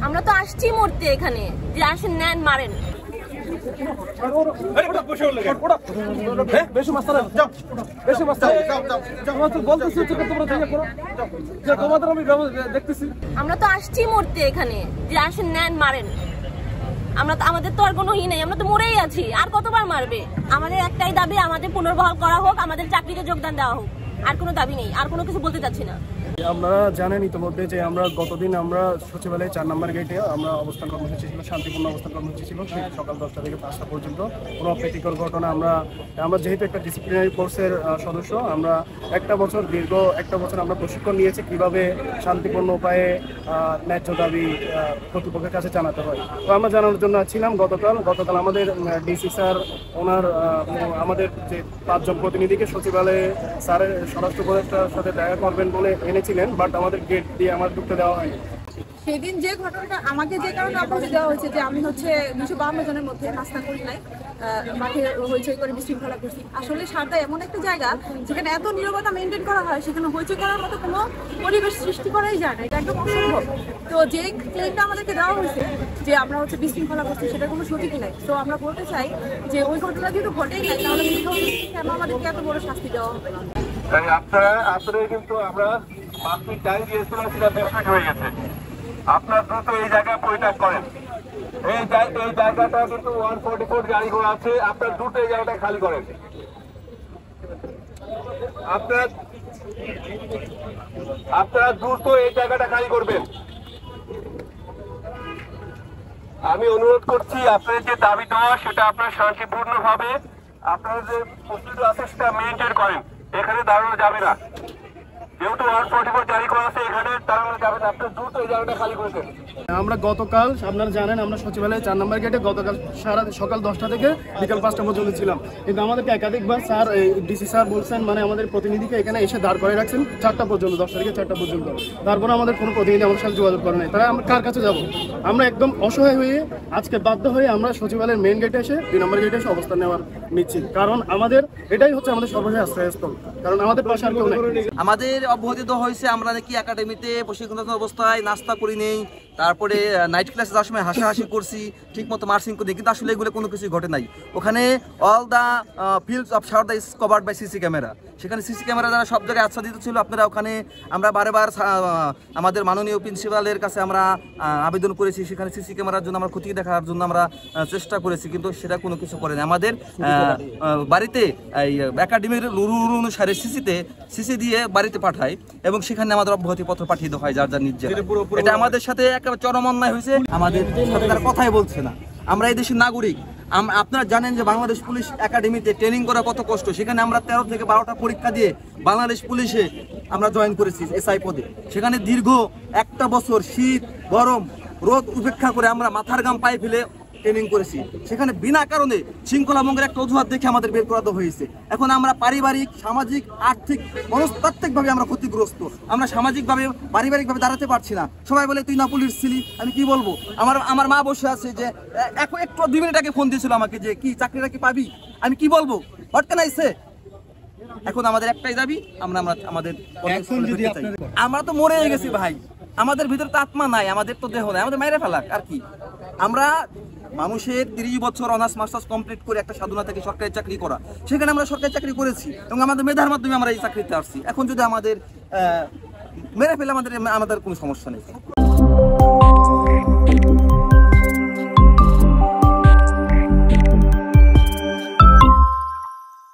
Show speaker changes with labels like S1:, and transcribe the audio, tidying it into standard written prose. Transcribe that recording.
S1: আমরা তো আসছি মরতে এখানে, যে আসেন নেন মারেন। আমরা তো আসছি মরতে এখানে, যে আসেন নেন মারেন। আমাদের তো আর কোনো নেই, আমরা তো মরেই আছি, আর কতবার মারবে? আমাদের একটাই দাবি, আমাদের পুনর্বহাল করা হোক, আমাদের চাকরিতে যোগদান দেওয়া হোক। আর কোনো দাবি নেই, আর কোনো কিছু বলতে চাচ্ছি না।
S2: আপনারা জানেন ইতিমধ্যে যে আমরা গতদিন আমরা সচিবালয়ে 4 নম্বর গেটে আমরা অবস্থান কর্মসূচি ছিল, শান্তিপূর্ণ অবস্থান কর্মসূচি ছিল, সেই সকাল 10টা থেকে 5টা পর্যন্ত। কোনো অপ্রীতিকর ঘটনা আমরা যেহেতু একটা ডিসিপ্লিনারি কোর্সের সদস্য, আমরা দীর্ঘ একটা বছর আমরা প্রশিক্ষণ নিয়েছি কীভাবে শান্তিপূর্ণ উপায়ে ন্যায্য দাবি কর্তৃপক্ষের কাছে জানাতে হয়। তো আমরা জানানোর জন্য ছিলাম গতকাল আমাদের ডিসি স্যার আমাদের যে 5 জন প্রতিনিধিকে সচিবালয়ে স্যারের স্বরাষ্ট্র উপদেষ্টার সাথে দেখা করবেন বলে এনেছিলেন, বাট আমাদের গেট দিয়ে আমার ঢুকতে দেওয়া হয়নি।
S3: সেদিন যে ঘটনাটা আমাকে যে কারণে অপরাধ দেওয়া হয়েছে যে আমি 252 জনের মধ্যে নাস্তা করি নাই, মাঠে হইচই করে বিশৃঙ্খলা করছি। আসলে সারদা এমন একটা জায়গা যেখানে এত নীরবতা মেনটেন করা হয়, সেখানে হইচই করার মতো কোনো পরিবেশ সৃষ্টি করাই যায় না, এটা একদম অসম্ভব। তো যে ক্লেমটা আমাদেরকে দেওয়া হয়েছে যে আমরা বিশৃঙ্খলা করছি, সেটা কোনো সঠিক নাই। তো আমরা বলতে চাই যে ওই ঘটনা যেহেতু ঘটেই নাই, তাহলে কেন আমাদেরকে এত বড় শাস্তি দেওয়া হবে না?
S4: আসলে কিন্তু আমরা মাসিক টাইম দিয়েছিলাম, সেটা বেশি হয়ে গেছে। আপনার দ্রুত এই জায়গা পরিত্যাগ করেন। এই জায়গাটা কিন্তু 144 গাড়ি ঘোড়া আছে, আপনার দ্রুত এই জায়গাটা খালি করেন। আপনারা দ্রুত এই জায়গাটা খালি করবেন। আমি অনুরোধ করছি, আপনার যে দাবি দেওয়া সেটা আপনার শান্তিপূর্ণভাবে আপনার যে প্রস্তুতি আছে সেটা মেনটেন করেন। এখানে দাঁড়ানো যাবে না, যেহেতু 144 জারি করা আছে, এখানে দাঁড়ানো যাবে না। আপনার দ্রুত এই জায়গাটা খালি করে দেন।
S2: আমরা গতকাল আপনারা জানেন আমরা সচিবালয়ে 4 নম্বর গেটে গতকাল সকাল 10টা থেকে বিকাল 5টা পর্যন্ত ছিলাম, কিন্তু আমাদেরকে একাধিকবার স্যার ডিসি স্যার বলছেন, মানে আমাদের প্রতিনিধিকে এখানে এসে দাঁড় করে রাখছেন 4টা পর্যন্ত, 10টা থেকে 4টা পর্যন্ত। তারপরে আমাদের কোনো প্রতিনিধি আমাদের সাথে যোগাযোগ করে নাই। তারা আমরা কার কাছে যাব? আমরা একদম অসহায় হয়ে আজকে বাধ্য হয়ে আমরা সচিবালয়ের মেইন গেটে এসে 2 নম্বর গেটে এসে অবস্থান নিচ্ছি, কারণ এটাই হচ্ছে আমাদের সর্বশেষ আশ্রয়স্থল, কারণ আমাদের পাশে আর কেউ নেই।
S5: আমাদের অব্যাহতি দেওয়া হয়েছে, আমরা নাকি একাডেমিতে প্রশিক্ষণ অবস্থায় নাস্তা করি নেই, তারপরে নাইট ক্লাসে যাওয়ার সময় হাসাহাসি করছি, ঠিক মতো মার্চিং করি, কিন্তু আসলে এগুলো কোনো কিছুই ঘটে নাই। ওখানে all the fields of Sarada is covered by CC camera. সেখানে সিসি ক্যামেরা দ্বারা সব জায়গায় আচ্ছাদিত ছিল। আপনারা ওখানে আমরা বারবার আমাদের মাননীয় প্রিন্সিপালের কাছে আমরা আবেদন করেছি, সেখানে সিসি ক্যামেরার জন্য আমরা খতিয়ে দেখার জন্য আমরা চেষ্টা করেছি, কিন্তু সেটা কোনো কিছু করেনি। আমাদের বাড়িতে এই একাডেমির রুল অনুসারে সিসি দিয়ে বাড়িতে পাঠায় এবং সেখানে আমাদের অব্যাহতি পত্র পাঠিয়ে দেওয়া হয় যার নির্যাস। এটা আমাদের সাথে একেবারে চরম অন্যায় হয়েছে। আমাদের সাথে তারা কথাই বলছে না। আমরা এই দেশের নাগরিক। আপনারা জানেন যে বাংলাদেশ পুলিশ একাডেমিতে ট্রেনিং করা কত কষ্ট। সেখানে আমরা 13 থেকে 12টা পরীক্ষা দিয়ে বাংলাদেশ পুলিশে আমরা জয়েন করেছি এসআই পদে। সেখানে দীর্ঘ 1টা বছর শীত গরম রোদ উপেক্ষা করে আমরা মাথার ঘাম পায়ে ফেলে ট্রেনিং করেছি। সেখানে বিনা কারণে শৃঙ্খলা ভঙ্গের একটা অজুহাত দেখে আমাদের বের করা হয়েছে। এখন আমরা পারিবারিক, সামাজিক, আর্থিক, মনস্তাত্ত্বিকভাবে আমরা ক্ষতিগ্রস্ত। আমরা সামাজিকভাবে, পারিবারিকভাবে দাঁড়াতে পারছি না। সবাই বলে তুই না পুলিশ ছিলি, আমি কি বলবো? আমার মা বসে আছে, যে একটু 2 মিনিট আগে ফোন দিয়েছিল আমাকে যে কি চাকরিটা কি পাবি, আমি কি বলবো? হটকানাইছে। এখন আমাদের একটাই দাবি, আমরা তো মরে গেছি ভাই, আমাদের ভিতরে তো আত্মা নাই, আমাদের তো দেহ নাই, আমাদের মাইরে ফেলাক আর কি। আমরা মানুষের 30 বছর অনার্স মাস্টার্স কমপ্লিট করে একটা সাধনা থেকে সরকারি চাকরি করা, সেখানে আমরা সরকারি চাকরি করেছি এবং আমাদের মেধার মাধ্যমে আমরা এই চাকরিতে আসছি। এখন যদি আমাদের মেরে ফেলে আমাদের কোনো সমস্যা নেই।